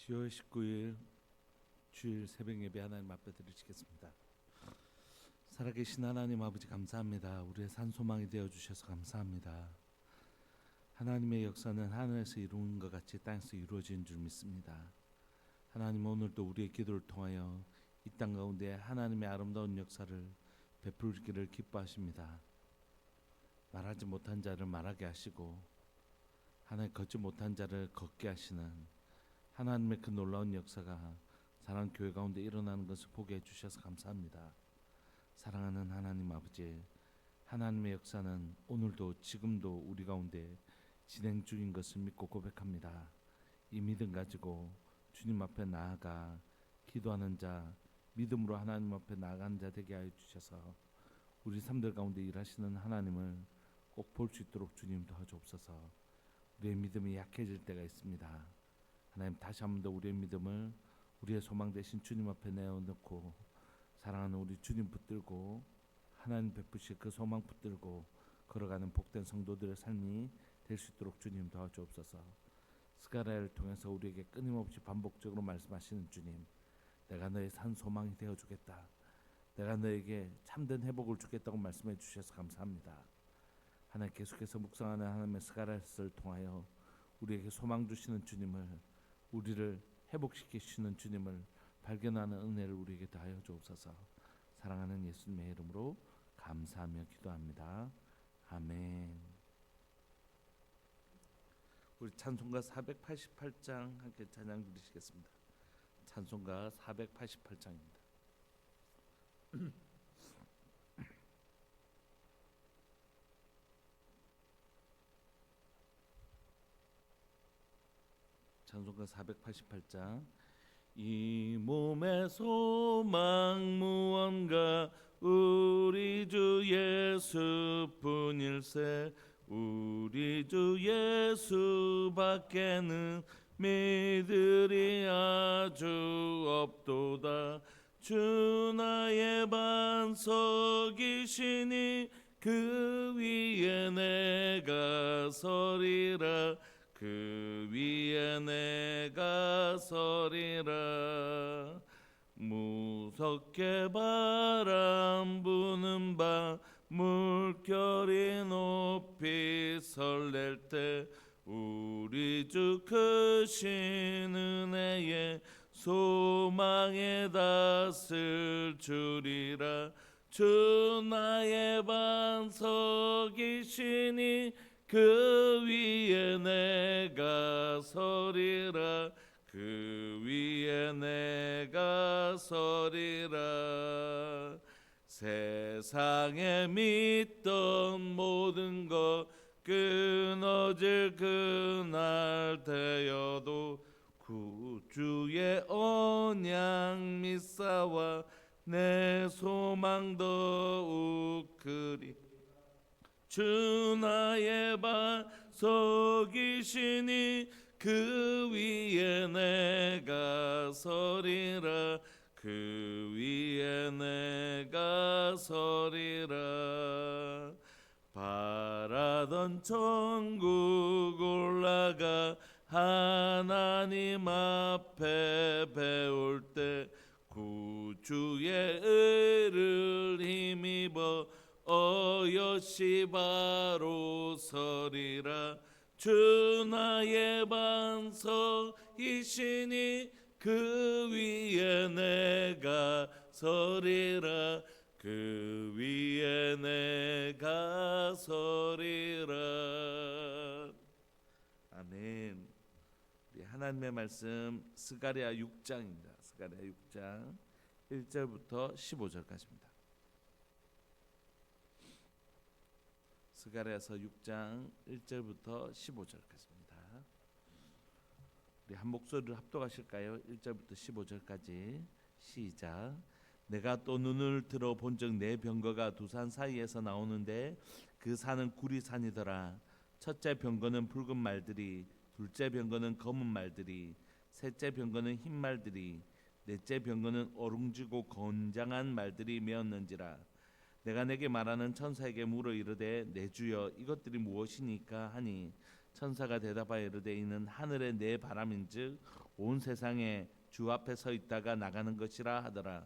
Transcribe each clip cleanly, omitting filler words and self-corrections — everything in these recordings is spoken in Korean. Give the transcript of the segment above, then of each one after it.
10월 19일 주일 새벽 예배 하나님 앞에 드리시겠습니다. 살아계신 하나님 아버지 감사합니다. 우리의 산 소망이 되어 주셔서 감사합니다. 하나님의 역사는 하늘에서 이루는 것 같이 땅에서 이루어진 줄 믿습니다. 하나님 오늘도 우리의 기도를 통하여 이 땅 가운데 하나님의 아름다운 역사를 베풀기를 기뻐하십니다. 말하지 못한 자를 말하게 하시고 하나님 걷지 못한 자를 걷게 하시는 하나님의 그 놀라운 역사가 사랑하는 교회 가운데 일어나는 것을 보게 해주셔서 감사합니다. 사랑하는 하나님 아버지, 하나님의 역사는 오늘도 지금도 우리 가운데 진행 중인 것을 믿고 고백합니다. 이 믿음 가지고 주님 앞에 나아가 기도하는 자, 믿음으로 하나님 앞에 나아가는 자 되게 하여 주셔서 우리 삶들 가운데 일하시는 하나님을 꼭 볼 수 있도록 주님 도와주옵소서. 우리의 믿음이 약해질 때가 있습니다. 하나님 다시 한 번 더 우리의 믿음을 우리의 소망 되신 주님 앞에 내어놓고 사랑하는 우리 주님 붙들고 하나님 베푸실 그 소망 붙들고 걸어가는 복된 성도들의 삶이 될 수 있도록 주님 도와주옵소서. 스가랴를 통해서 우리에게 끊임없이 반복적으로 말씀하시는 주님, 내가 너의 산 소망이 되어주겠다. 내가 너에게 참된 회복을 주겠다고 말씀해 주셔서 감사합니다. 하나님 계속해서 묵상하는 하나님의 스가랴를 통하여 우리에게 소망 주시는 주님을, 우리를 회복시키시는 주님을 발견하는 은혜를 우리에게 다하여 주옵소서. 사랑하는 예수님의 이름으로 감사하며 기도합니다. 아멘. 우리 찬송가 488장 함께 찬양 드리시겠습니다. 찬송가 488장입니다. 찬송가 488장. 이 몸의 소망 무언가 우리 주 예수뿐일세. 우리 주 예수밖에는 믿으리 아주 없도다. 주 나의 반석이시니 그 위에 내가 서리라. 그 위에 내가 서리라. 무섭게 바람 부는 밤 물결이 높이 설렐 때 우리 주 크신 은혜에 소망에 닿을 줄이라. 주 나의 반석이시니 그 위에 내가 서리라. 그 위에 내가 서리라. 세상에 믿던 모든 것 끊어질 그날 되어도 구주의 언약 믿사와 내 소망 더욱 크리. 주 나의 반석이시니 그 위에 내가 서리라. 그 위에 내가 서리라. 바라던 천국 올라가 하나님 앞에 배울 때 구주의 의를 힘입어 어여시 바로 서리라. 주 나의 반석이시니 그 위에 내가 서리라. 그 위에 내가 서리라. 아멘. 우리 하나님의 말씀 스가랴 6장입니다. 스가랴 6장 1절부터 15절까지입니다. 스가랴서 6장 1절부터 15절까지입니다. 우리 한 목소리를 합독하실까요? 1절부터 15절까지 시작. 내가 또 눈을 들어 본즉 내 병거가 두 산 사이에서 나오는데 그 산은 구리산이더라. 첫째 병거는 붉은 말들이, 둘째 병거는 검은 말들이, 셋째 병거는 흰 말들이, 넷째 병거는 어룽지고 건장한 말들이 메었는지라. 내가 내게 말하는 천사에게 물어 이르되 내 주여 이것들이 무엇이니까 하니 천사가 대답하여 이르되 이는 하늘의 네 바람인즉 온 세상에 주 앞에 서 있다가 나가는 것이라 하더라.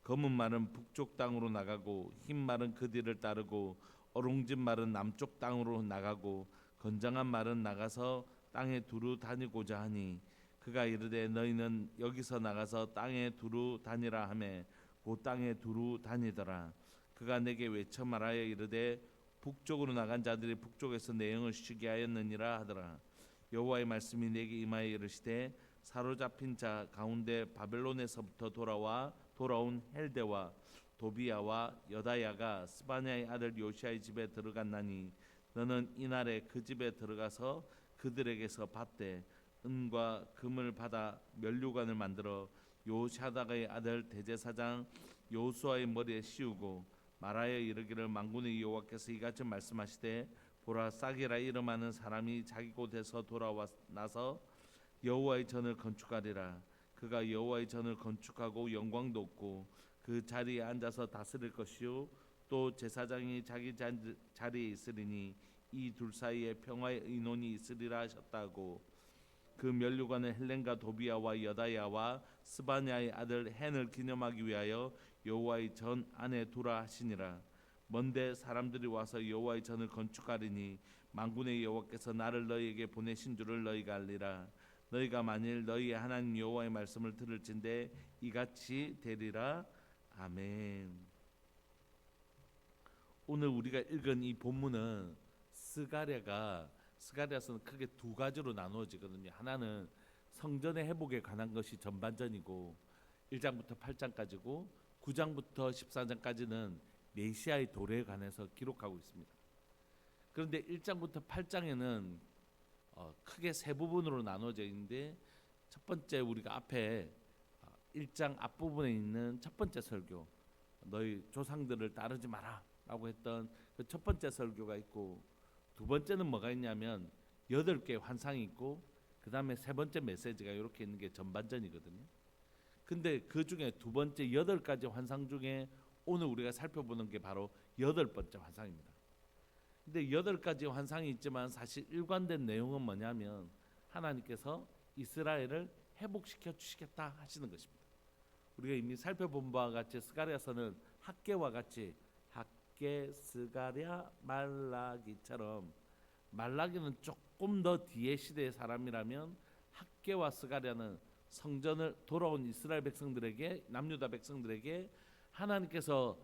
검은 말은 북쪽 땅으로 나가고 흰 말은 그 뒤를 따르고 어롱진 말은 남쪽 땅으로 나가고 건장한 말은 나가서 땅에 두루 다니고자 하니 그가 이르되 너희는 여기서 나가서 땅에 두루 다니라 하매 그 땅에 두루 다니더라. 그가 내게 외쳐 말하여 이르되 북쪽으로 나간 자들이 북쪽에서 내 영을 쉬게 하였느니라 하더라. 여호와의 말씀이 내게 임하여 이르시되 사로잡힌 자 가운데 바벨론에서부터 돌아온 헬데와 도비야와 여다야가 스바냐의 아들 요시아의 집에 들어갔나니 너는 이날에 그 집에 들어가서 그들에게서 밭대 은과 금을 받아 면류관을 만들어 요샤다가의 아들 대제사장 요수아의 머리에 씌우고 말하여 이르기를 만군의 여호와께서 이같이 말씀하시되 보라 싹이라 이름하는 사람이 자기 곳에서 돌아와서 여호와의 전을 건축하리라. 그가 여호와의 전을 건축하고 영광도 얻고 그 자리에 앉아서 다스릴 것이요 또 제사장이 자기 자리에 있으리니 이 둘 사이에 평화의 의논이 있으리라 하셨다고. 그 면류관을 헬렌과 도비야와 여다야와 스바냐의 아들 헨을 기념하기 위하여 여호와의 전 안에 두라 하시니라. 먼데 사람들이 와서 여호와의 전을 건축하리니 만군의 여호와께서 나를 너희에게 보내신 줄을 너희가 알리라. 너희가 만일 너희 하나님 여호와의 말씀을 들을진대 이같이 되리라. 아멘. 오늘 우리가 읽은 이 본문은 스가랴서는 크게 두 가지로 나누어지거든요. 하나는 성전의 회복에 관한 것이 전반전이고 1장부터 8장까지고 9장부터 14장까지는 메시아의 도래에 관해서 기록하고 있습니다. 그런데 1장부터 8장에는 크게 세 부분으로 나눠져 있는데 첫 번째 우리가 앞에 1장 앞부분에 있는 첫 번째 설교 너희 조상들을 따르지 마라 라고 했던 그 첫 번째 설교가 있고 두 번째는 뭐가 있냐면 8개의 환상이 있고 그 다음에 세 번째 메시지가 이렇게 있는 게 전반전이거든요. 근데 그 중에 두 번째 8가지 환상 중에 오늘 우리가 살펴보는 게 바로 8번째 환상입니다. 근데 8가지 환상이 있지만 사실 일관된 내용은 뭐냐면 하나님께서 이스라엘을 회복시켜 주시겠다 하시는 것입니다. 우리가 이미 살펴본 바와 같이 스가랴서는 학개와 같이 학개, 스가랴, 말라기처럼 말라기는 조금 더 뒤의 시대의 사람이라면 학개와 스가랴는 성전을 돌아온 이스라엘 백성들에게 남유다 백성들에게 하나님께서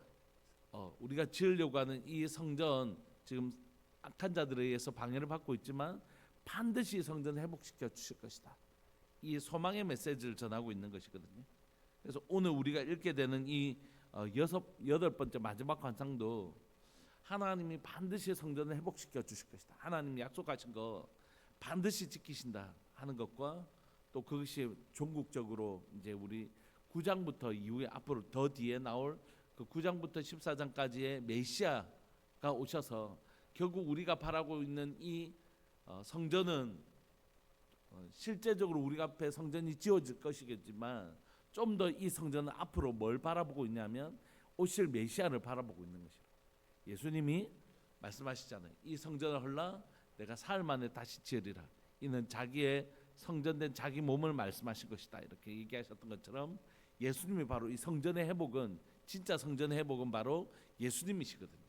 우리가 지으려고 하는 이 성전 지금 악한 자들에 의해서 방해를 받고 있지만 반드시 성전을 회복시켜 주실 것이다. 이 소망의 메시지를 전하고 있는 것이거든요. 그래서 오늘 우리가 읽게 되는 이 8번째 마지막 환상도 하나님이 반드시 성전을 회복시켜 주실 것이다. 하나님이 약속하신 거 반드시 지키신다 하는 것과 또 그것이 종국적으로 이제 우리 9장부터 이후에 앞으로 더 뒤에 나올 그 9장부터 14장까지의 메시아가 오셔서 결국 우리가 바라고 있는 이 성전은 실제적으로 우리 앞에 성전이 지어질 것이겠지만 좀 더 이 성전은 앞으로 뭘 바라보고 있냐면 오실 메시아를 바라보고 있는 것이라. 예수님이 말씀하시잖아요. 이 성전을 헐라 내가 사흘 만에 다시 지으리라. 이는 자기의 성전된 자기 몸을 말씀하신 것이다. 이렇게 얘기하셨던 것처럼 예수님이 바로 이 성전의 회복은 진짜 성전의 회복은 바로 예수님이시거든요.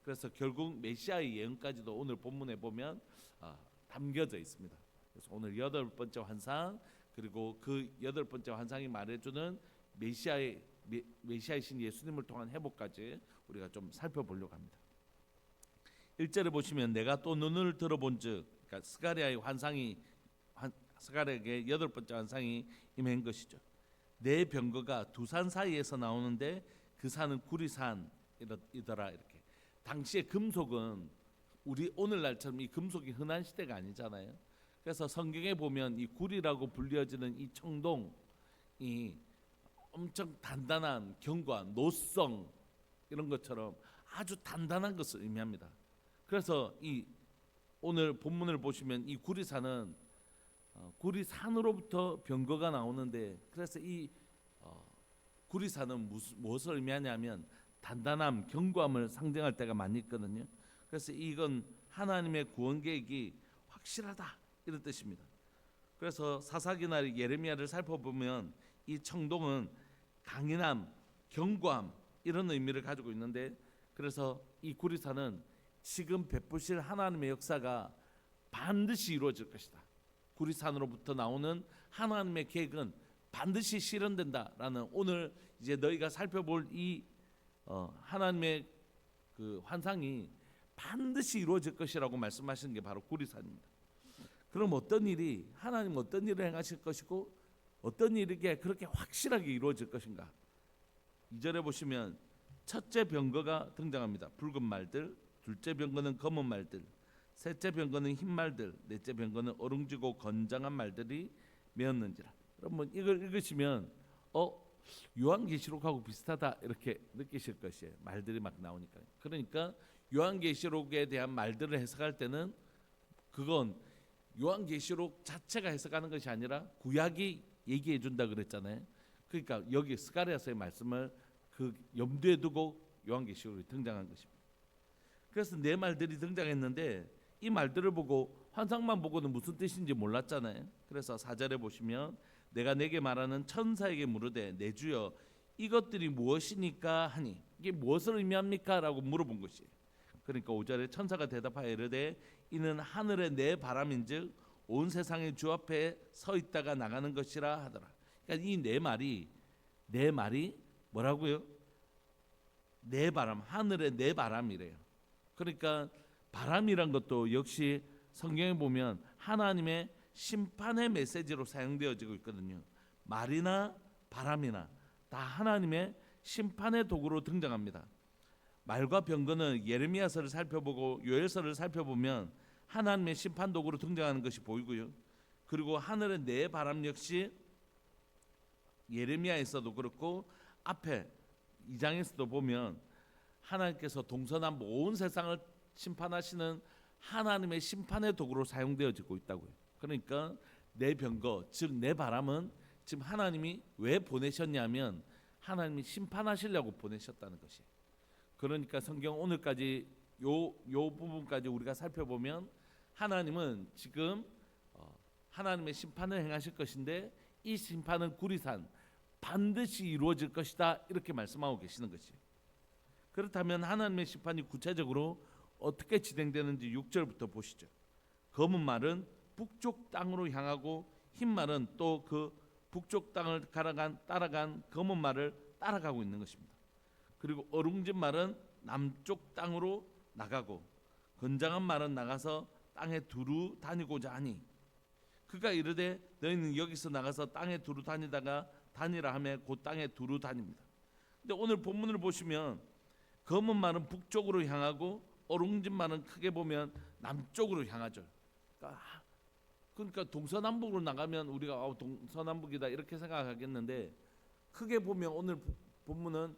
그래서 결국 메시아의 예언까지도 오늘 본문에 보면 담겨져 있습니다. 그래서 오늘 8번째 환상 그리고 그 8번째 환상이 말해주는 메시아이신 예수님을 통한 회복까지 우리가 좀 살펴보려고 합니다. 1절에 보시면 내가 또 눈을 들어본즉 그러니까 스가랴의 환상이 스가랴에게 8번째 환상이 임한 것이죠. 내 병거가 두 산 사이에서 나오는데 그 산은 구리산이더라. 이렇게 당시에 금속은 우리 오늘날처럼 이 금속이 흔한 시대가 아니잖아요. 그래서 성경에 보면 이 구리라고 불려지는 이 청동이 엄청 단단한 견고한 노성 이런 것처럼 아주 단단한 것을 의미합니다. 그래서 이 오늘 본문을 보시면 이 구리산은 구리산으로부터 병거가 나오는데 그래서 이 구리산은 무엇을 의미하냐면 단단함, 견고함을 상징할 때가 많이 있거든요. 그래서 이건 하나님의 구원 계획이 확실하다 이런 뜻입니다. 그래서 사사기나 예레미야를 살펴보면 이 청동은 강인함, 견고함 이런 의미를 가지고 있는데, 그래서 이 구리산은 지금 베푸실 하나님의 역사가 반드시 이루어질 것이다. 구리산으로부터 나오는 하나님의 계획은 반드시 실현된다라는, 오늘 이제 너희가 살펴볼 이 하나님의 그 환상이 반드시 이루어질 것이라고 말씀하시는 게 바로 구리산입니다. 그럼 어떤 일이, 하나님 어떤 일을 행하실 것이고 어떤 일이 그렇게 확실하게 이루어질 것인가? 2절에 보시면 첫째 병거가 등장합니다. 붉은 말들, 둘째 병거는 검은 말들, 셋째 병거는 흰 말들, 넷째 병거는 어룽지고 건장한 말들이 메었는지라. 여러분 이걸 읽으시면 요한계시록하고 비슷하다 이렇게 느끼실 것이에요. 말들이 막 나오니까. 그러니까 요한계시록에 대한 말들을 해석할 때는 그건 요한계시록 자체가 해석하는 것이 아니라 구약이 얘기해 준다 그랬잖아요. 그러니까 여기 스가랴서의 말씀을 그 염두에 두고 요한계시록이 등장한 것입니다. 그래서 네 말들이 등장했는데 이 말들을 보고 환상만 보고는 무슨 뜻인지 몰랐잖아요. 그래서 4절에 보시면 내가 내게 말하는 천사에게 물으되 내 주여 이것들이 무엇이니까 하니, 이게 무엇을 의미합니까? 라고 물어본 것이에요. 그러니까 5절에 천사가 대답하여 이르되 이는 하늘의 내 바람인즉 온 세상의 주 앞에 서 있다가 나가는 것이라 하더라. 그러니까 이 내 말이 뭐라고요? 내 바람, 하늘의 내 바람이래요. 그러니까 바람이란 것도 역시 성경에 보면 하나님의 심판의 메시지로 사용되어지고 있거든요. 말이나 바람이나 다 하나님의 심판의 도구로 등장합니다. 말과 병거는 예레미야서를 살펴보고 요엘서를 살펴보면 하나님의 심판 도구로 등장하는 것이 보이고요. 그리고 하늘의 내 바람 역시 예레미야에서도 그렇고 앞에 2장에서도 보면 하나님께서 동서남북 온 세상을 심판하시는 하나님의 심판의 도구로 사용되어지고 있다고요. 그러니까 내 병거, 즉 내 바람은 지금 하나님이 왜 보내셨냐면 하나님이 심판하시려고 보내셨다는 것이에요. 그러니까 성경 오늘까지 요 부분까지 우리가 살펴보면 하나님은 지금 하나님의 심판을 행하실 것인데 이 심판은 구리산 반드시 이루어질 것이다 이렇게 말씀하고 계시는 것이에요. 그렇다면 하나님의 심판이 구체적으로 어떻게 진행되는지 6절부터 보시죠. 검은 말은 북쪽 땅으로 향하고 흰 말은 또 그 북쪽 땅을 따라간 검은 말을 따라가고 있는 것입니다. 그리고 어룽진 말은 남쪽 땅으로 나가고 건장한 말은 나가서 땅에 두루 다니고자 하니 그가 이르되 너희는 여기서 나가서 땅에 두루 다니라 하며 그 땅에 두루 다닙니다. 근데 오늘 본문을 보시면 검은 말은 북쪽으로 향하고 어룽진 말은 크게 보면 남쪽으로 향하죠. 그러니까 동서남북으로 나가면 우리가 동서남북이다 이렇게 생각하겠는데 크게 보면 오늘 본문은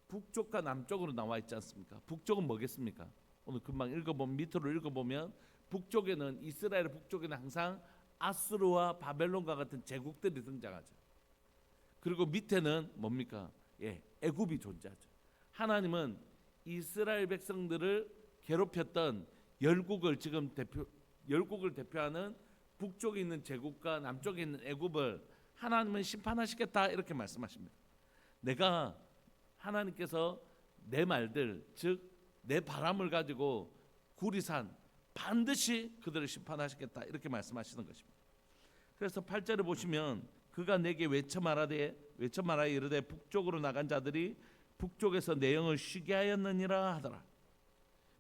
북쪽과 남쪽으로 나와 있지 않습니까? 북쪽은 뭐겠습니까? 오늘 금방 읽어보면 밑으로 읽어보면 북쪽에는 이스라엘 북쪽에는 항상 아수르와 바벨론과 같은 제국들이 등장하죠. 그리고 밑에는 뭡니까? 애굽이 존재하죠. 하나님은 이스라엘 백성들을 괴롭혔던 열국을 대표하는 북쪽에 있는 제국과 남쪽에 있는 애굽을 하나님은 심판하시겠다 이렇게 말씀하십니다. 내가 하나님께서 내 말들 즉 내 바람을 가지고 구리산 반드시 그들을 심판하시겠다 이렇게 말씀하시는 것입니다. 그래서 8절에 보시면 그가 내게 외쳐 말하여 이르되 북쪽으로 나간 자들이 북쪽에서 내 영을 쉬게 하였느니라 하더라.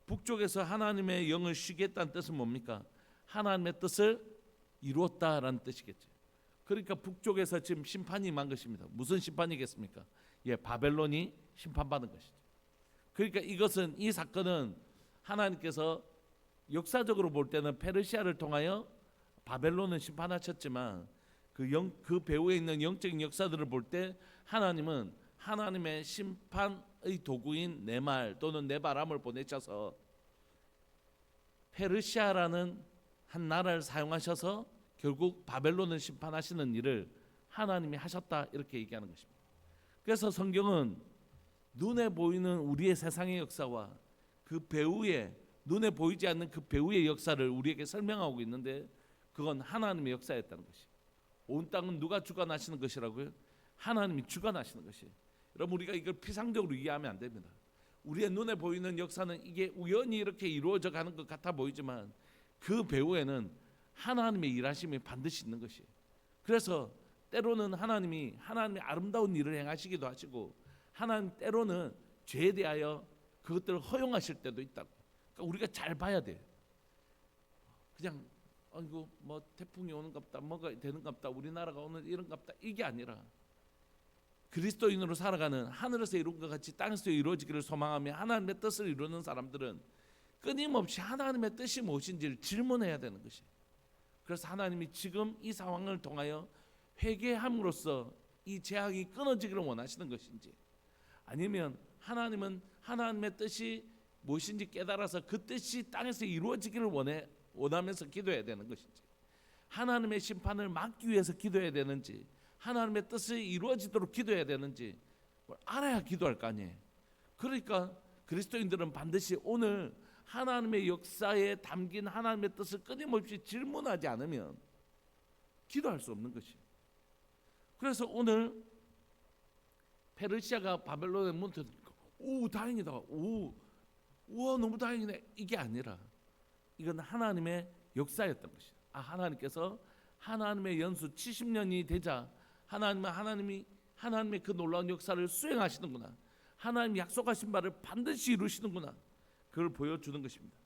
북쪽에서 하나님의 영을 쉬게 했다는 뜻은 뭡니까? 하나님의 뜻을 이루었다라는 뜻이겠죠. 그러니까 북쪽에서 지금 심판이 임한 것입니다. 무슨 심판이겠습니까? 바벨론이 심판받은 것이죠. 그러니까 이 사건은 하나님께서 역사적으로 볼 때는 페르시아를 통하여 바벨론을 심판하셨지만 그 배후에 있는 영적인 역사들을 볼 때 하나님은 하나님의 심판의 도구인 내 말 또는 내 바람을 보내셔서 페르시아라는 한 나라를 사용하셔서 결국 바벨론을 심판하시는 일을 하나님이 하셨다 이렇게 얘기하는 것입니다. 그래서 성경은 눈에 보이는 우리의 세상의 역사와 그 배후에 눈에 보이지 않는 그 배후의 역사를 우리에게 설명하고 있는데 그건 하나님의 역사였다는 것이. 온 땅은 누가 주관하시는 것이라고요? 하나님이 주관하시는 것이. 여러분 우리가 이걸 피상적으로 이해하면 안 됩니다. 우리의 눈에 보이는 역사는 이게 우연히 이렇게 이루어져 가는 것 같아 보이지만 그 배후에는 하나님의 일하심이 반드시 있는 것이에요. 그래서 때로는 하나님이 아름다운 일을 행하시기도 하시고 하나님 때로는 죄에 대하여 그것들을 허용하실 때도 있다고. 그러니까 우리가 잘 봐야 돼요. 그냥 이거 뭐 태풍이 오는갑다, 뭐가 되는갑다, 우리나라가 오늘 이런갑다 이게 아니라 그리스도인으로 살아가는 하늘에서 이룬 것 같이 땅에서 이루어지기를 소망하며 하나님의 뜻을 이루는 사람들은 끊임없이 하나님의 뜻이 무엇인지를 질문해야 되는 것이. 그래서 하나님이 지금 이 상황을 통하여 회개함으로써 이 재앙이 끊어지기를 원하시는 것인지, 아니면 하나님은 하나님의 뜻이 무엇인지 깨달아서 그 뜻이 땅에서 이루어지기를 원하면서 기도해야 되는 것인지, 하나님의 심판을 막기 위해서 기도해야 되는지, 하나님의 뜻이 이루어지도록 기도해야 되는지 알아야 기도할 거 아니에요. 그러니까 그리스도인들은 반드시 오늘 하나님의 역사에 담긴 하나님의 뜻을 끊임없이 질문하지 않으면 기도할 수 없는 것이에요. 그래서 오늘 페르시아가 바벨론에 문터니까 오 다행이다, 우와 너무 다행이네, 이게 아니라 이건 하나님의 역사였던 것이에요. 하나님께서 하나님의 연수 70년이 되자 하나님의 그 놀라운 역사를 수행하시는구나, 하나님 약속하신 바를 반드시 이루시는구나, 그걸 보여주는 것입니다.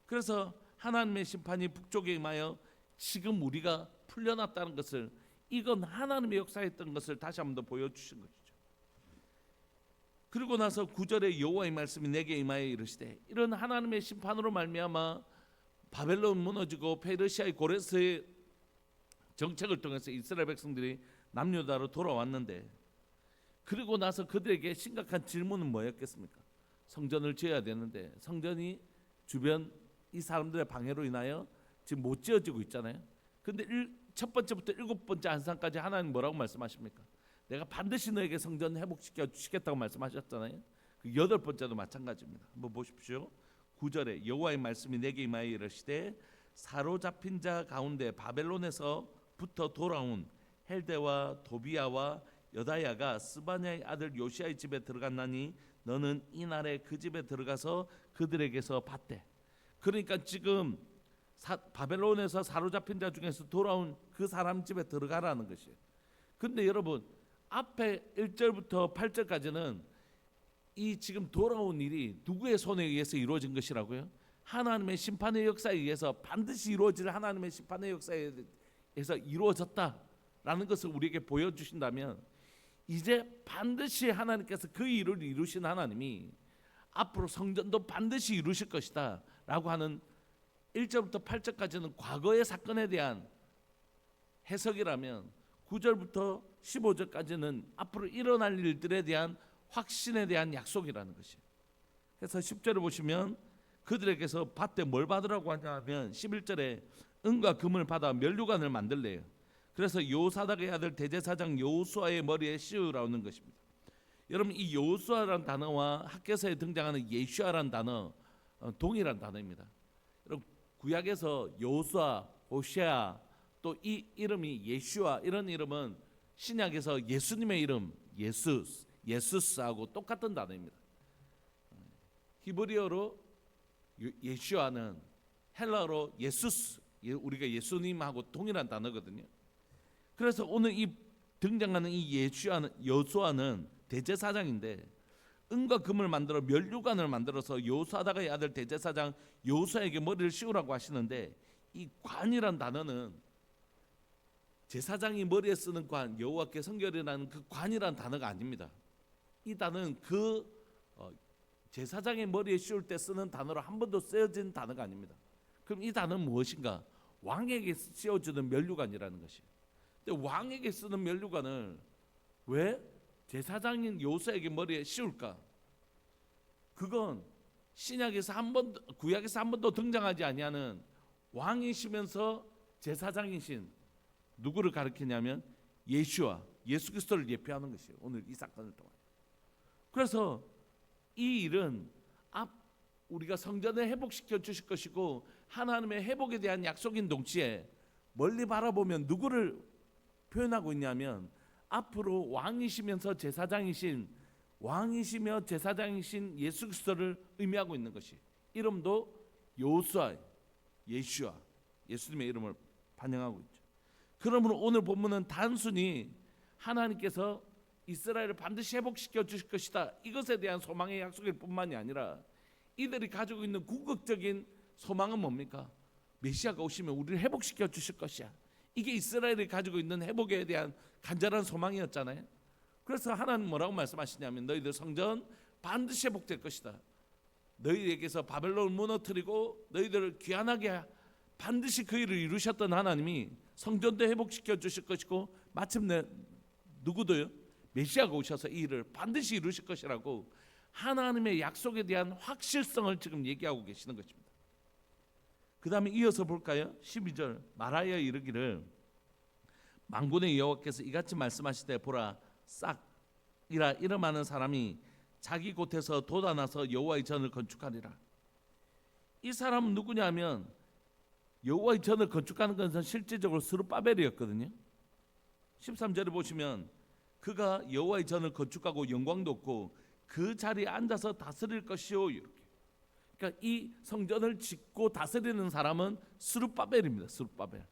그래서 하나님의 심판이 북쪽에 임하여 지금 우리가 풀려났다는 것을, 이건 하나님의 역사였던 것을 다시 한 번 더 보여주신 것이죠. 그리고 나서 9절에 여호와의 말씀이 내게 임하여 이르시되, 이런 하나님의 심판으로 말미암아 바벨론 무너지고 페르시아의 고레스의 정책을 통해서 이스라엘 백성들이 남유다로 돌아왔는데, 그리고 나서 그들에게 심각한 질문은 뭐였겠습니까? 성전을 지어야 되는데 성전이 주변 이 사람들의 방해로 인하여 지금 못 지어지고 있잖아요. 근데 첫 번째부터 7번째 안상까지 하나님 뭐라고 말씀하십니까? 내가 반드시 너에게 성전 회복시켜 주시겠다고 말씀하셨잖아요. 그 8번째도 마찬가지입니다. 한번 보십시오. 9절에 여호와의 말씀이 내게 임하여 이르시되, 사로잡힌 자 가운데 바벨론에서부터 돌아온 헬데와 도비야와 여다야가 스바냐의 아들 요시아의 집에 들어갔나니 너는 이날에 그 집에 들어가서 그들에게서 받되. 그러니까 지금 바벨론에서 사로잡힌 자 중에서 돌아온 그 사람 집에 들어가라는 것이에요. 근데 여러분 앞에 1절부터 8절까지는 이 지금 돌아온 일이 누구의 손에 의해서 이루어진 것이라고요? 하나님의 심판의 역사에 의해서 반드시 이루어질 하나님의 심판의 역사에 의해서 이루어졌다라는 것을 우리에게 보여주신다면, 이제 반드시 하나님께서 그 일을 이루신 하나님이 앞으로 성전도 반드시 이루실 것이다 라고 하는 1절부터 8절까지는 과거의 사건에 대한 해석이라면 9절부터 15절까지는 앞으로 일어날 일들에 대한 확신에 대한 약속이라는 것이에요. 그래서 10절을 보시면 그들에게서 밭에 뭘 받으라고 하냐면 11절에 은과 금을 받아 면류관을 만들래요. 그래서 요사닥의 아들 대제사장 여호수아의 머리에 씌우라는 것입니다. 여러분 이 여호수아라는 단어와 학개서에 등장하는 예슈아라는 단어 동일한 단어입니다. 여러분 구약에서 여호수아, 호세아, 또 이 이름이 예슈아 이런 이름은 신약에서 예수님의 이름 예수스하고 똑같은 단어입니다. 히브리어로 예슈아는 헬라어로 예수스, 우리가 예수님하고 동일한 단어거든요. 그래서 오늘 이 등장하는 이 여호수아는 대제사장인데 은과 금을 만들어 면류관을 만들어서 여호수아다가의 아들 대제사장 여호수아에게 머리를 씌우라고 하시는데, 이 관이란 단어는 제사장이 머리에 쓰는 관, 여호와께 성결이라는 그 관이란 단어가 아닙니다. 이 단어는 그 제사장의 머리에 씌울 때 쓰는 단어로 한 번도 쓰여진 단어가 아닙니다. 그럼 이 단어는 무엇인가? 왕에게 씌워주는 면류관이라는 것이에요. 근데 왕에게 쓰는 면류관을 왜 제사장인 여호수아에게 머리에 씌울까? 그건 신약에서 구약에서 한 번도 등장하지 아니하는 왕이시면서 제사장이신 누구를 가리키냐면 예수 그리스도를 예표하는 것이에요. 오늘 이 사건을 통해. 그래서 이 일은 우리가 성전을 회복시켜 주실 것이고 하나님의 회복에 대한 약속인 동시에 멀리 바라보면 누구를 표현하고 있냐면 앞으로 왕이시면서 왕이시며 제사장이신 예수 그리스도를 의미하고 있는 것이, 이름도 여호수아, 예슈아, 예수님의 이름을 반영하고 있죠. 그러므로 오늘 본문은 단순히 하나님께서 이스라엘을 반드시 회복시켜 주실 것이다, 이것에 대한 소망의 약속일 뿐만이 아니라 이들이 가지고 있는 궁극적인 소망은 뭡니까? 메시아가 오시면 우리를 회복시켜 주실 것이야. 이게 이스라엘이 가지고 있는 회복에 대한 간절한 소망이었잖아요. 그래서 하나님 뭐라고 말씀하시냐면 너희들 성전 반드시 회복될 것이다. 너희에게서 바벨론을 무너뜨리고 너희들을 귀환하게 반드시 그 일을 이루셨던 하나님이 성전도 회복시켜 주실 것이고 마침내 누구도요? 메시아가 오셔서 이 일을 반드시 이루실 것이라고 하나님의 약속에 대한 확실성을 지금 얘기하고 계시는 것입니다. 그 다음에 이어서 볼까요? 12절 말하여 이르기를 만군의 여호와께서 이같이 말씀하시되 보라 싹이라 이름하는 사람이 자기 곳에서 돋아나서 여호와의 전을 건축하리라. 이 사람은 누구냐면 여호와의 전을 건축하는 것은 실제적으로 스룹바벨이었거든요. 13절에 보시면 그가 여호와의 전을 건축하고 영광도 없고 그 자리에 앉아서 다스릴 것이요, 이렇게. 그러니까 이 성전을 짓고 다스리는 사람은 스룹바벨입니다. 스룹바벨.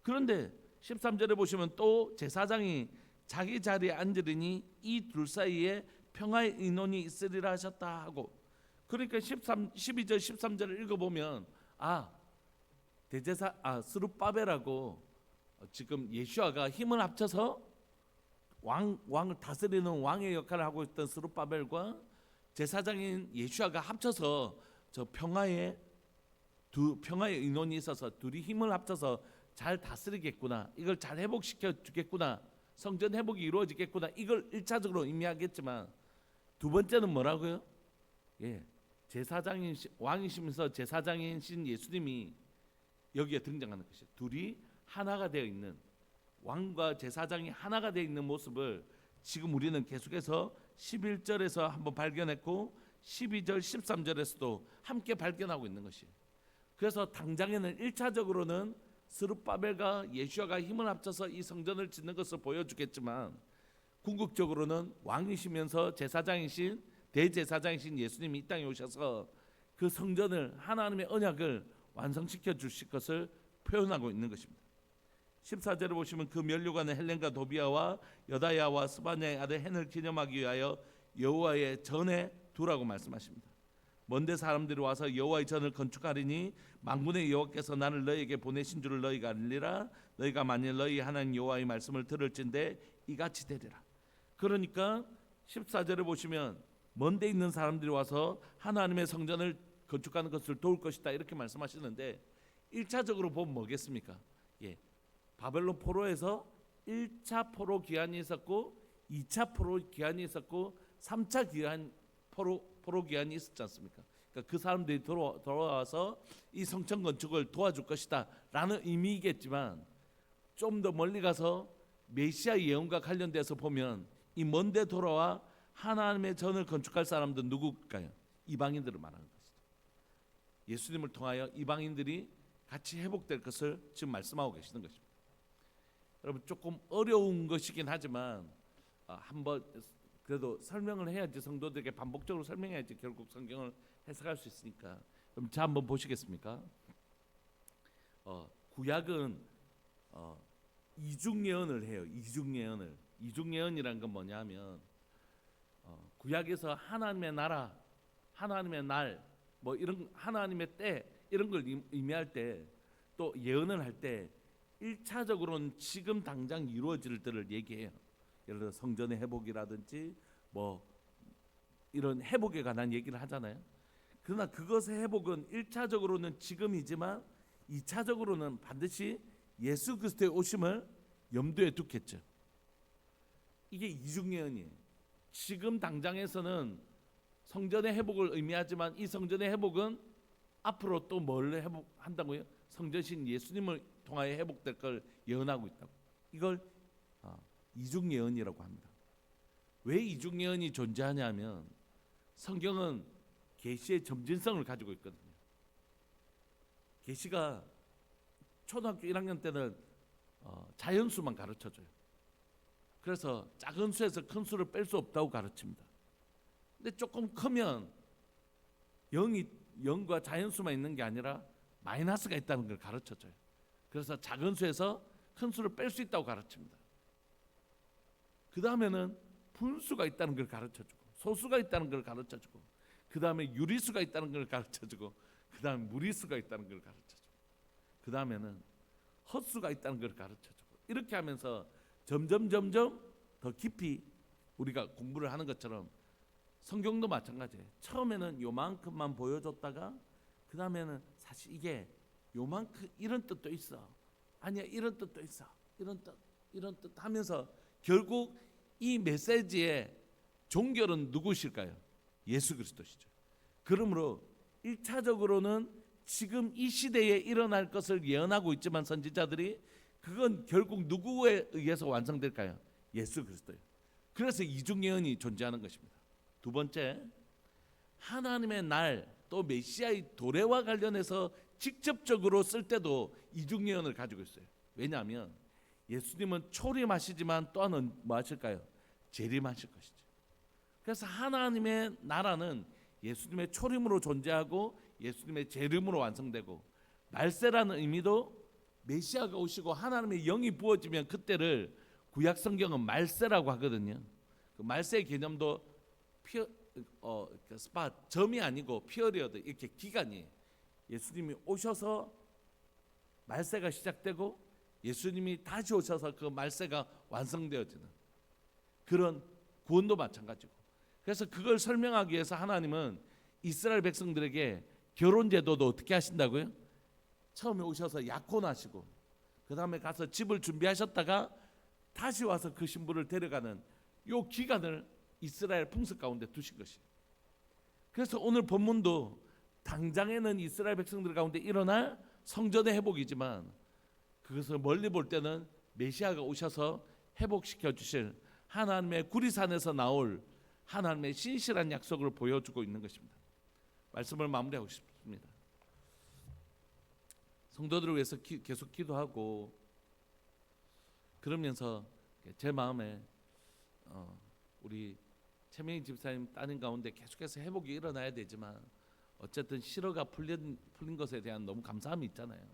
그런데 13절에 보시면 또 제사장이 자기 자리에 앉으리니 이 둘 사이에 평화의 인원이 있으리라 하셨다 하고, 그러니까 12절 13절을 읽어보면 스룹바벨하고 지금 예슈아가 힘을 합쳐서 왕을 다스리는 왕의 역할을 하고 있던 스룹바벨과 제사장인 예슈아가 합쳐서 저 평화의 인원이 있어서 둘이 힘을 합쳐서 잘 다스리겠구나, 이걸 잘 회복시켜 주겠구나, 성전 회복이 이루어지겠구나, 이걸 1차적으로 의미하겠지만 두 번째는 뭐라고요? 제사장인 왕이시면서 제사장이신 예수님이 여기에 등장하는 것이에요. 둘이 하나가 되어 있는, 왕과 제사장이 하나가 되어 있는 모습을 지금 우리는 계속해서 11절에서 한번 발견했고 12절 13절에서도 함께 발견하고 있는 것이에요. 그래서 당장에는 1차적으로는 스룹바벨과 예슈아가 힘을 합쳐서 이 성전을 짓는 것을 보여주겠지만 궁극적으로는 왕이시면서 제사장이신 대제사장이신 예수님이 이 땅에 오셔서 그 성전을, 하나님의 언약을 완성시켜 주실 것을 표현하고 있는 것입니다. 14절에 보시면 그 면류관은 헬렌과 도비아와 여다야와 스바냐의 아들 헨을 기념하기 위하여 여호와의 전에 두라고 말씀하십니다. 먼데 사람들이 와서 여호와의 전을 건축하리니 만군의 여호와께서 나를 너희에게 보내신 줄을 너희가 알리라. 너희가 만일 너희 하나님 여호와의 말씀을 들을진대 이같이 되리라. 그러니까 14절에 보시면 먼데 있는 사람들이 와서 하나님의 성전을 건축하는 것을 도울 것이다, 이렇게 말씀하시는데 1차적으로 보면 뭐겠습니까? 바벨론 포로에서 1차 포로 기한이 있었고 2차 포로 기한이 있었고 3차 포로 기한이 있었지 않습니까? 그러니까 그 사람들이 돌아와서 이 성전 건축을 도와줄 것이다 라는 의미이겠지만 좀 더 멀리 가서 메시아 예언과 관련돼서 보면 이 먼데 돌아와 하나님의 전을 건축할 사람들은 누구일까요? 이방인들을 말하는 것이죠. 예수님을 통하여 이방인들이 같이 회복될 것을 지금 말씀하고 계시는 것입니다. 여러분 조금 어려운 것이긴 하지만 한번 그래도 설명을 해야지, 성도들에게 반복적으로 설명해야지 결국 성경을 해석할 수 있으니까. 그럼 자 한번 보시겠습니까? 구약은 이중 예언을 해요. 이중 예언이란 건 뭐냐면 구약에서 하나님의 나라, 하나님의 날, 뭐 이런 하나님의 때 이런 걸 의미할 때, 또 예언을 할 때 1차적으로는 지금 당장 이루어질 때를 얘기해요. 예를 들어 성전의 회복이라든지 뭐 이런 회복에 관한 얘기를 하잖아요. 그러나 그것의 회복은 1차적으로는 지금이지만 2차적으로는 반드시 예수 그리스도의 오심을 염두에 두겠죠. 이게 이중 예언이에요. 지금 당장에서는 성전의 회복을 의미하지만 이 성전의 회복은 앞으로 또 뭘 회복한다고요? 성전신 예수님을 통하여 회복될 걸 예언하고 있다고. 이걸 이중 예언이라고 합니다. 왜 이중 예언이 존재하냐면 성경은 계시의 점진성을 가지고 있거든요. 계시가 초등학교 1학년 때는 자연수만 가르쳐줘요. 그래서 작은 수에서 큰 수를 뺄 수 없다고 가르칩니다. 근데 조금 크면 0과 자연수만 있는 게 아니라 마이너스가 있다는 걸 가르쳐줘요. 그래서 작은 수에서 큰 수를 뺄 수 있다고 가르칩니다. 그 다음에는 분수가 있다는 걸 가르쳐주고, 소수가 있다는 걸 가르쳐주고, 그 다음에 유리수가 있다는 걸 가르쳐주고, 그 다음에 무리수가 있다는 걸 가르쳐주고, 그 다음에는 헛수가 있다는 걸 가르쳐주고, 이렇게 하면서 점점 더 깊이 우리가 공부를 하는 것처럼 성경도 마찬가지예요. 처음에는 요만큼만 보여줬다가 그 다음에는 사실 이게 요만큼 이런 뜻도 있어, 아니야 이런 뜻도 있어, 이런 뜻 하면서 결국 이 메시지의 종결은 누구실까요? 예수 그리스도시죠. 그러므로 1차적으로는 지금 이 시대에 일어날 것을 예언하고 있지만 선지자들이 그건 결국 누구에 의해서 완성될까요? 예수 그리스도예요. 그래서 이중 예언이 존재하는 것입니다. 두 번째, 하나님의 날 또 메시아의 도래와 관련해서 직접적으로 쓸 때도 이중 예언을 가지고 있어요. 왜냐하면 예수님은 초림하시지만 또한 뭐 하실까요? 재림하실 것이죠. 그래서 하나님의 나라는 예수님의 초림으로 존재하고 예수님의 재림으로 완성되고, 말세라는 의미도 메시아가 오시고 하나님의 영이 부어지면 그때를 구약 성경은 말세라고 하거든요. 그 말세의 개념도 스팟 점이 아니고 피어리어드, 이렇게 기간이 예수님이 오셔서 말세가 시작되고 예수님이 다시 오셔서 그 말세가 완성되어지는 그런 구원도 마찬가지고, 그래서 그걸 설명하기 위해서 하나님은 이스라엘 백성들에게 결혼 제도도 어떻게 하신다고요? 처음에 오셔서 약혼하시고 그 다음에 가서 집을 준비하셨다가 다시 와서 그 신부를 데려가는 요 기간을 이스라엘 풍습 가운데 두신 것이에요. 그래서 오늘 본문도 당장에는 이스라엘 백성들 가운데 일어날 성전의 회복이지만 그것을 멀리 볼 때는 메시아가 오셔서 회복시켜 주실 하나님의 구리산에서 나올 하나님의 신실한 약속을 보여주고 있는 것입니다. 말씀을 마무리하고 싶습니다. 성도들을 위해서 계속 기도하고 그러면서 제 마음에 우리 최명희 집사님 따님 가운데 계속해서 회복이 일어나야 되지만 어쨌든 실어가 풀린 것에 대한 너무 감사함이 있잖아요.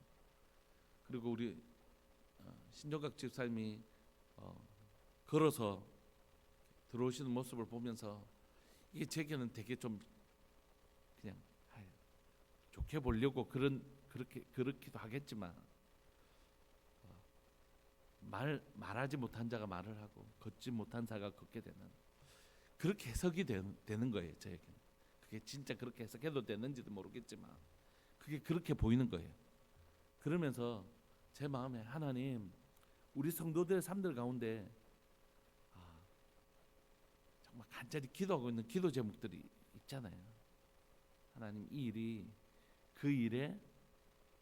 그리고 우리 신종각 집사님이 걸어서 들어오시는 모습을 보면서 이게 제게는 되게 좀 그냥 좋게 보려고 그렇기도 하겠지만 말하지 못한 자가 말을 하고 걷지 못한 자가 걷게 되는 그렇게 해석이 되는 거예요. 저에게는 그게 진짜 그렇게 해석해도 되는지도 모르겠지만 그게 그렇게 보이는 거예요. 그러면서 제 마음에 하나님, 우리 성도들의 삶들 가운데 정말 간절히 기도하고 있는 기도 제목들이 있잖아요. 하나님, 이 일이 그 일의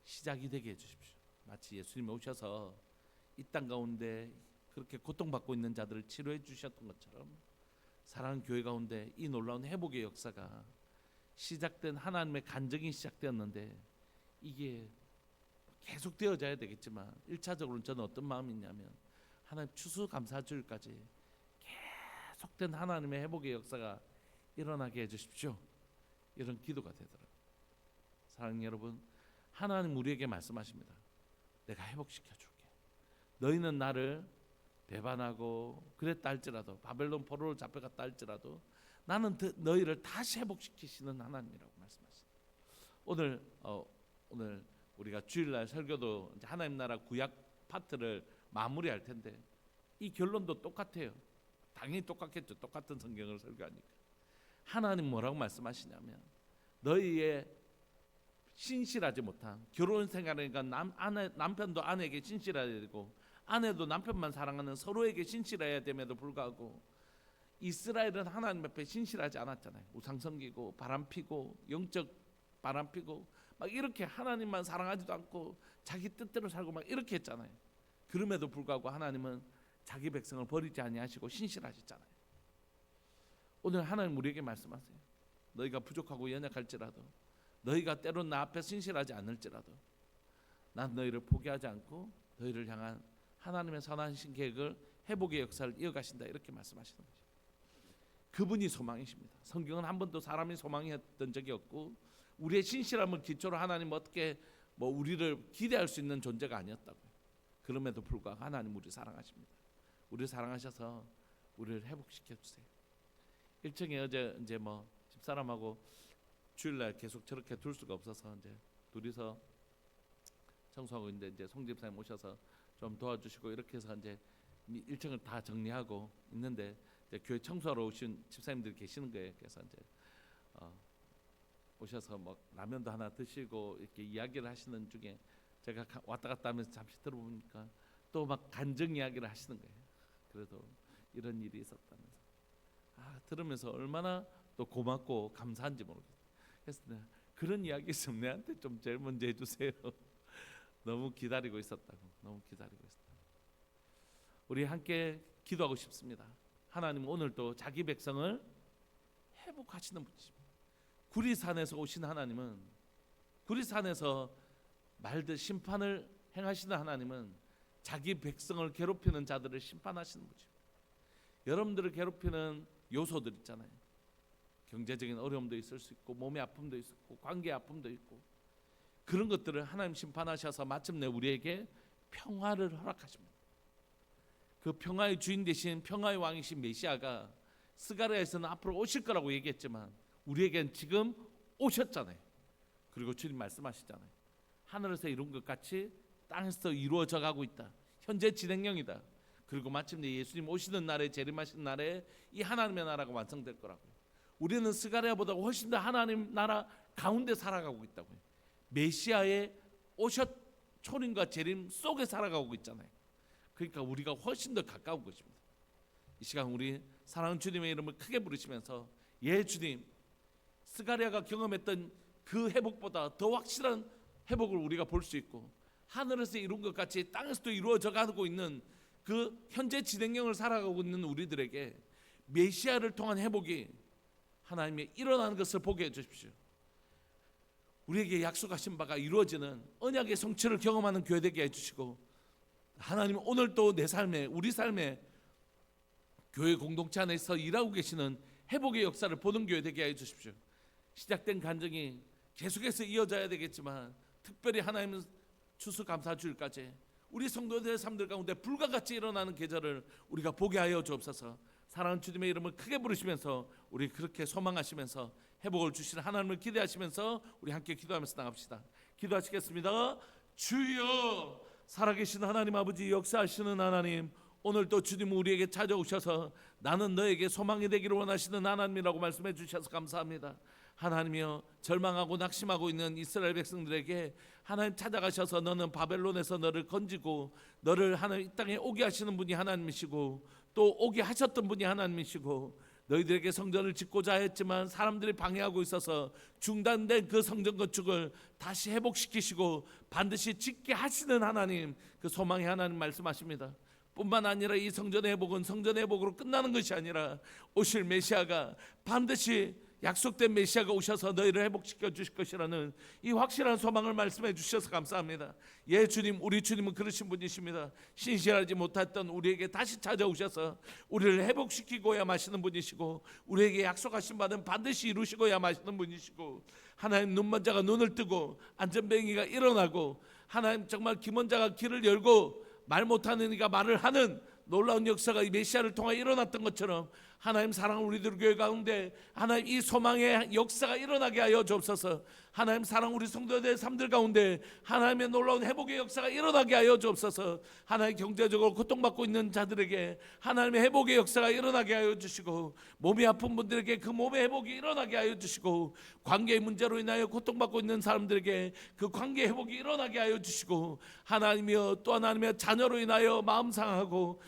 시작이 되게 해주십시오. 마치 예수님이 오셔서 이 땅 가운데 그렇게 고통받고 있는 자들을 치료해 주셨던 것처럼 사랑하는 교회 가운데 이 놀라운 회복의 역사가 시작된, 하나님의 간증이 시작되었는데 이게 계속 되어져야 되겠지만 1차적으로는 저는 어떤 마음이 있냐면 하나님 추수감사주일까지 계속된 하나님의 회복의 역사가 일어나게 해주십시오. 이런 기도가 되더라고요. 사랑하는 여러분, 하나님 우리에게 말씀하십니다. 내가 회복시켜줄게. 너희는 나를 배반하고 그랬다 할지라도, 바벨론 포로로 잡혀갔다 할지라도 나는 너희를 다시 회복시키시는 하나님이라고 말씀하십니다. 오늘 우리가 주일날 설교도 이제 하나님 나라 구약 파트를 마무리할 텐데 이 결론도 똑같아요. 당연히 똑같겠죠. 똑같은 성경을 설교하니까. 하나님 뭐라고 말씀하시냐면 너희의 신실하지 못한 결혼 생활이니까 남편도 아내에게 신실해야 되고 아내도 남편만 사랑하는 서로에게 신실해야 됨에도 불구하고 이스라엘은 하나님 앞에 신실하지 않았잖아요. 우상 섬기고 바람피고 영적 바람피고 막 이렇게 하나님만 사랑하지도 않고 자기 뜻대로 살고 막 이렇게 했잖아요. 그럼에도 불구하고 하나님은 자기 백성을 버리지 아니하시고 신실하셨잖아요. 오늘 하나님 우리에게 말씀하세요. 너희가 부족하고 연약할지라도, 너희가 때론 나 앞에 신실하지 않을지라도 난 너희를 포기하지 않고 너희를 향한 하나님의 선하신 계획을 회복의 역사를 이어가신다 이렇게 말씀하시는 거죠. 그분이 소망이십니다. 성경은 한 번도 사람이 소망이었던 적이 없고 우리의 신실함을 기초로 하나님 어떻게 우리를 기대할 수 있는 존재가 아니었다고요. 그럼에도 불구하고 하나님 우리 사랑하십니다. 우리 사랑하셔서 우리를 회복시켜 주세요. 1층에 어제 이제 집사람하고 주일날 계속 저렇게 둘 수가 없어서 이제 둘이서 청소하고 있는데 이제 송 집사님 오셔서 좀 도와주시고 이렇게 해서 이제 1층을 다 정리하고 있는데 이제 교회 청소하러 오신 집사님들이 계시는 거예요. 그래서 이제 오셔서 라면도 하나 드시고 이렇게 이야기를 하시는 중에 제가 왔다 갔다 하면서 잠시 들어보니까 또 간증 이야기를 하시는 거예요. 그래도 이런 일이 있었다면서 들으면서 얼마나 또 고맙고 감사한지 모르겠어요. 그래서 내가 그런 이야기 있으면 내한테 좀 제일 먼저 해주세요. 너무 기다리고 있었다고. 우리 함께 기도하고 싶습니다. 하나님 오늘도 자기 백성을 회복하시는 분이십니다. 구리산에서 오신 하나님은, 구리산에서 말들 심판을 행하시는 하나님은 자기 백성을 괴롭히는 자들을 심판하시는 분이십니다. 여러분들을 괴롭히는 요소들 있잖아요. 경제적인 어려움도 있을 수 있고 몸의 아픔도 있고 관계의 아픔도 있고 그런 것들을 하나님 심판하셔서 마침내 우리에게 평화를 허락하십니다. 그 평화의 주인 되신 평화의 왕이신 메시아가 스가랴에서는 앞으로 오실 거라고 얘기했지만 우리에겐 지금 오셨잖아요. 그리고 주님 말씀하시잖아요. 하늘에서 이룬 것 같이 땅에서 이루어져 가고 있다. 현재 진행형이다. 그리고 마침내 예수님 오시는 날에 재림하시는 날에 이 하나님의 나라가 완성될 거라고요. 우리는 스가랴보다 훨씬 더 하나님 나라 가운데 살아가고 있다고요. 메시아의 초림과 재림 속에 살아가고 있잖아요. 그러니까 우리가 훨씬 더 가까운 것입니다. 이 시간 우리 사랑하는 주님의 이름을 크게 부르시면서 예 주님, 스가랴가 경험했던 그 회복보다 더 확실한 회복을 우리가 볼 수 있고 하늘에서 이룬 것 같이 땅에서도 이루어져 가고 있는 그 현재 진행형을 살아가고 있는 우리들에게 메시아를 통한 회복이 하나님의 일어나는 것을 보게 해주십시오. 우리에게 약속하신 바가 이루어지는 언약의 성취를 경험하는 교회 되게 해주시고 하나님 오늘도 내 삶에 우리 삶에 교회 공동체 안에서 일하고 계시는 회복의 역사를 보는 교회 되게 해주십시오. 시작된 간증이 계속해서 이어져야 되겠지만 특별히 하나님 추수감사주일까지 우리 성도들의 삶들 가운데 불과 같이 일어나는 계절을 우리가 보게 하여 주옵소서. 사랑하는 주님의 이름을 크게 부르시면서 우리 그렇게 소망하시면서 회복을 주시는 하나님을 기대하시면서 우리 함께 기도하면서 나갑시다. 기도하시겠습니다. 주여, 살아계신 하나님 아버지, 역사하시는 하나님, 오늘도 주님 우리에게 찾아오셔서 나는 너에게 소망이 되기를 원하시는 하나님이라고 말씀해 주셔서 감사합니다. 하나님이여, 절망하고 낙심하고 있는 이스라엘 백성들에게 하나님 찾아가셔서 너는 바벨론에서 너를 건지고 너를 하나님 이 땅에 오게 하시는 분이 하나님이시고 또 오게 하셨던 분이 하나님이시고 너희들에게 성전을 짓고자 했지만 사람들이 방해하고 있어서 중단된 그 성전 건축을 다시 회복시키시고 반드시 짓게 하시는 하나님, 그 소망의 하나님 말씀하십니다. 뿐만 아니라 이 성전의 회복은 성전의 회복으로 끝나는 것이 아니라 오실 메시아가 반드시 약속된 메시아가 오셔서 너희를 회복시켜 주실 것이라는 이 확실한 소망을 말씀해 주셔서 감사합니다. 예 주님, 우리 주님은 그러신 분이십니다. 신실하지 못했던 우리에게 다시 찾아오셔서 우리를 회복시키고야 마시는 분이시고 우리에게 약속하신 바는 반드시 이루시고야 마시는 분이시고 하나님, 눈먼 자가 눈을 뜨고 안전뱅이가 일어나고 하나님 정말 김원 자가 길을 열고 말 못하는 이가 말을 하는 놀라운 역사가 이 메시아를 통해 일어났던 것처럼 하나님 사랑하는 우리들 교회 가운데 하나님 이 소망의 역사가 일어나게 하여 주옵소서. 하나님 사랑하는 우리 성도들의 삶들 가운데 하나님의 놀라운 회복의 역사가 일어나게 하여 주옵소서. 하나님 경제적으로 고통받고 있는 자들에게 하나님의 회복의 역사가 일어나게 하여 주시고 몸이 아픈 분들에게 그 몸의 회복이 일어나게 하여 주시고 관계의 문제로 인하여 고통받고 있는 사람들에게 그 관계 회복이 일어나게 하여 주시고 하나님이여, 또 하나님의 자녀로 인하여 마음 상하고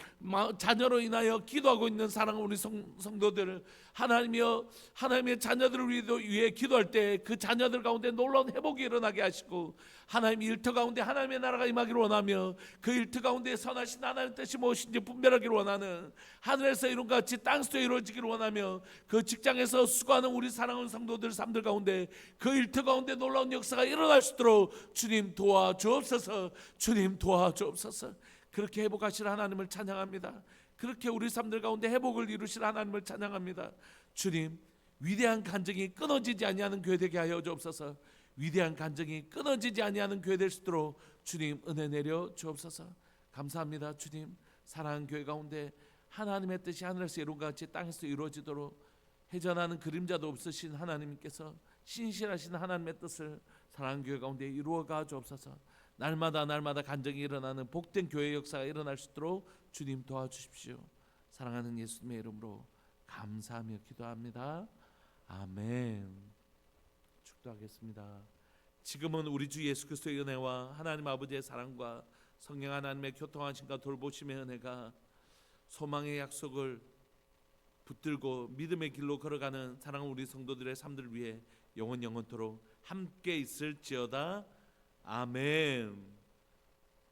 자녀로 인하여 기도하고 있는 사랑하는 우리 성도들 하나님이여, 하나님의 자녀들을 위해 기도할 때 그 자녀들 가운데 놀라운 회복이 일어나게 하시고 하나님 일터 가운데 하나님의 나라가 임하기를 원하며 그 일터 가운데 선하신 하나님의 뜻이 무엇인지 분별하기를 원하는 하늘에서 이룬 것 같이 땅에서 이루어지기를 원하며 그 직장에서 수고하는 우리 사랑하는 성도들 삶들 가운데 그 일터 가운데 놀라운 역사가 일어날 수 있도록 주님 도와주옵소서. 주님 도와주옵소서. 그렇게 회복하실 하나님을 찬양합니다. 그렇게 우리 삶들 가운데 회복을 이루실 하나님을 찬양합니다. 주님, 위대한 간증이 끊어지지 아니하는 교회 되게 하여 주옵소서. 위대한 간증이 끊어지지 아니하는 교회 될 수 있도록 주님 은혜 내려 주옵소서. 감사합니다. 주님, 사랑하는 교회 가운데 하나님의 뜻이 하늘에서 이룬 것 같이 땅에서 이루어지도록 회전하는 그림자도 없으신 하나님께서 신실하신 하나님의 뜻을 사랑하는 교회 가운데 이루어가 주옵소서. 날마다 간증이 일어나는 복된 교회 역사가 일어날 수 있도록 주님 도와주십시오. 사랑하는 예수님의 이름으로 감사하며 기도합니다. 아멘. 축도하겠습니다. 지금은 우리 주 예수 그리스도의 은혜와 하나님 아버지의 사랑과 성령 하나님의 교통하심과 돌보심의 은혜가 소망의 약속을 붙들고 믿음의 길로 걸어가는 사랑하는 우리 성도들의 삶들 위해 영원토록 함께 있을지어다. 아멘.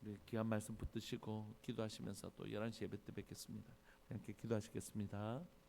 우리 귀한 말씀 붙드시고 기도하시면서 또 11시 예배 때 뵙겠습니다. 함께 기도하시겠습니다.